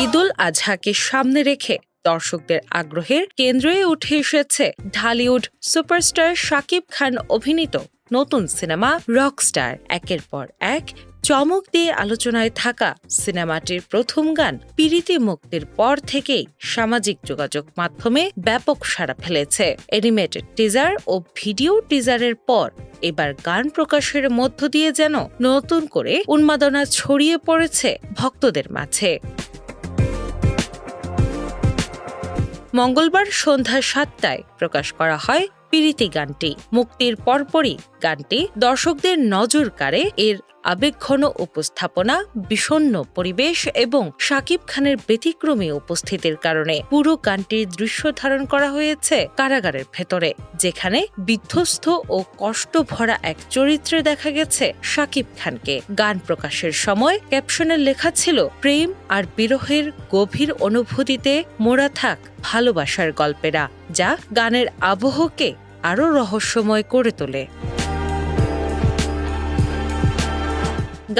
ঈদুল আজহাকে সামনে রেখে দর্শকদের আগ্রহের কেন্দ্রে উঠে এসেছে ঢালিউড সুপারস্টার শাকিব খান অভিনীত নতুন সিনেমা রকস্টার। একের পর এক চমক দিয়ে আলোচনায় থাকা সিনেমাটির প্রথম গান পিরিতি মুক্তির পর থেকেই সামাজিক যোগাযোগ মাধ্যমে ব্যাপক সাড়া ফেলেছে। অ্যানিমেটেড টিজার ও ভিডিও টিজারের পর এবার গান প্রকাশের মধ্য দিয়ে যেন নতুন করে উন্মাদনা ছড়িয়ে পড়েছে ভক্তদের মাঝে। মঙ্গলবার সন্ধ্যা ৭টায় প্রকাশ করা হয় পিরিতি গানটি। মুক্তির পরপরই গানটি দর্শকদের নজর কাড়ে। এর আবেগঘন উপস্থাপনা, বিষণ্ণ পরিবেশ এবং শাকিব খানের ব্যতিক্রমী উপস্থিতির কারণে পুরো গানটির দৃশ্য ধারণ করা হয়েছে কারাগারের ভেতরে, যেখানে বিধ্বস্ত ও কষ্ট ভরা এক চরিত্রে দেখা গেছে শাকিব খানকে। গান প্রকাশের সময় ক্যাপশনে লেখা ছিল, প্রেম আর বিরহের গভীর অনুভূতিতে মোড়া থাক ভালোবাসার গল্পেরা, যা গানের আবহকে আরও রহস্যময় করে তোলে।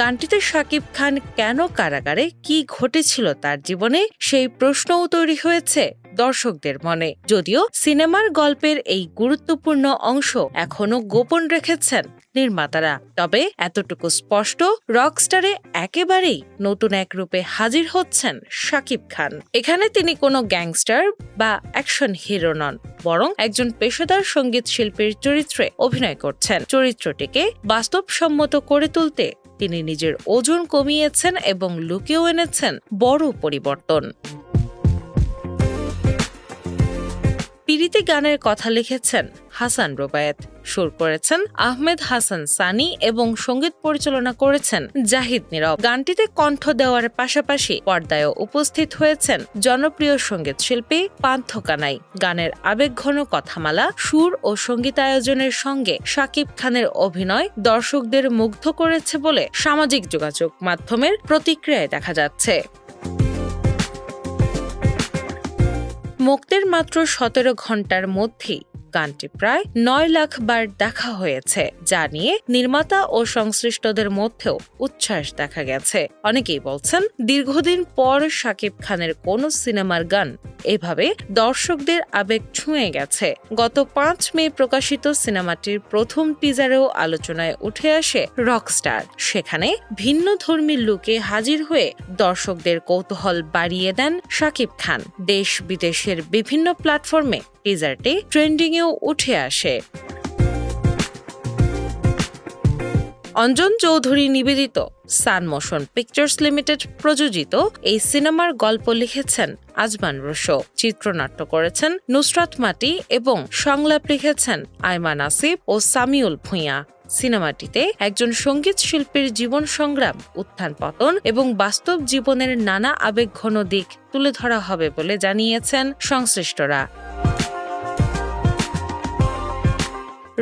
গানটিতে শাকিব খান কেন কারাগারে, কি ঘটেছিল তার জীবনে, সেই প্রশ্নও তৈরি হয়েছে দর্শকদের মনে। যদিও সিনেমার গল্পের এই গুরুত্বপূর্ণ অংশ এখনো গোপন রেখেছেন নির্মাতারা, তবে এতটুকু স্পষ্ট, রকস্টারে একেবারেই নতুন এক রূপে হাজির হচ্ছেন শাকিব খান। এখানে তিনি কোনো গ্যাংস্টার বা অ্যাকশন হিরো নন, বরং একজন পেশাদার সঙ্গীত শিল্পীর চরিত্রে অভিনয় করছেন। চরিত্রটিকে বাস্তবসম্মত করে তুলতে তিনি নিজের ওজন কমিয়েছেন এবং লুকেও এনেছেন বড় পরিবর্তন। পিরিতি গানের কথা লিখেছেন হাসান রুবায়েত, সুর করেছেন আহমেদ হাসান সানি এবং সঙ্গীত পরিচালনা করেছেন জাহিদ নীরব। গানটিতে কণ্ঠ দেওয়ার পাশাপাশি পর্দায়ও উপস্থিত হয়েছেন জনপ্রিয় সঙ্গীত শিল্পী পান্থ কানাই। গানের আবেগঘন কথামালা, সুর ও সঙ্গীতায়োজনের সঙ্গে শাকিব খানের অভিনয় দর্শকদের মুগ্ধ করেছে বলে সামাজিক যোগাযোগ মাধ্যমের প্রতিক্রিয়ায় দেখা যাচ্ছে। মুক্তির মাত্র ১৭ ঘন্টার মধ্যেই গানটি প্রায় ৯ লাখ বার দেখা হয়েছে, যা নিয়ে নির্মাতা ও সংশ্লিষ্টদের মধ্যেও উচ্ছ্বাস দেখা গেছে। অনেকেই বলছেন, দীর্ঘদিন পর শাকিব খানের কোন সিনেমার গান এভাবে দর্শকদের আবেগ ছুঁয়ে গেছে। গত ৫ মে প্রকাশিত সিনেমাটির প্রথম টিজারেও আলোচনায় উঠে আসে রকস্টার। সেখানে ভিন্ন ধর্মী লুকে হাজির হয়ে দর্শকদের কৌতূহল বাড়িয়ে দেন শাকিব খান। দেশ বিদেশের বিভিন্ন প্ল্যাটফর্মে টিজারটি ট্রেন্ডিংয়েও উঠে আসে। অঞ্জন চৌধুরী নিবেদিত সান মোশন পিকচার্স লিমিটেড প্রযোজিত এই সিনেমার গল্প লিখেছেন আজমান রুশো, চিত্রনাট্য করেছেন নুসরাত মাটি এবং সংলাপ লিখেছেন আয়মান আসিফ ও সামিউল ভূঁইয়া। সিনেমাটিতে একজন সঙ্গীত শিল্পীর জীবন সংগ্রাম, উত্থান পতন এবং বাস্তব জীবনের নানা আবেগঘন দিক তুলে ধরা হবে বলে জানিয়েছেন সংশ্লিষ্টরা।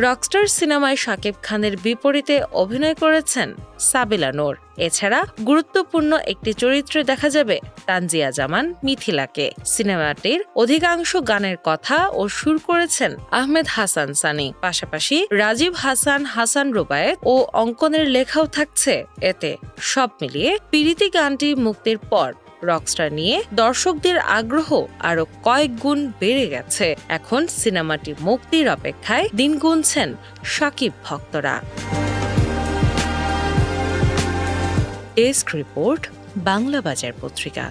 রকস্টার সিনেমায় শাকিব খানের বিপরীতে অভিনয় করেছেন সাবিলা নূর। এছাড়া গুরুত্বপূর্ণ একটি চরিত্রে দেখা যাবে তানজিয়া জামান মিথিলাকে। সিনেমাটির অধিকাংশ গানের কথা ও সুর করেছেন আহমেদ হাসান সানি, পাশাপাশি রাজীব হাসান, হাসান রুবায়েত ও অঙ্কনের লেখাও থাকছে এতে। সব মিলিয়ে পিরিতি গানটি মুক্তির পর রকস্টার নিয়ে দর্শকদের আগ্রহ আরো কয়েক গুণ বেড়ে গেছে। এখন সিনেমাটি মুক্তির অপেক্ষায় দিন গুনছেন শাকিব ভক্তরা। ডেস্ক রিপোর্ট, বাংলা বাজার পত্রিকা।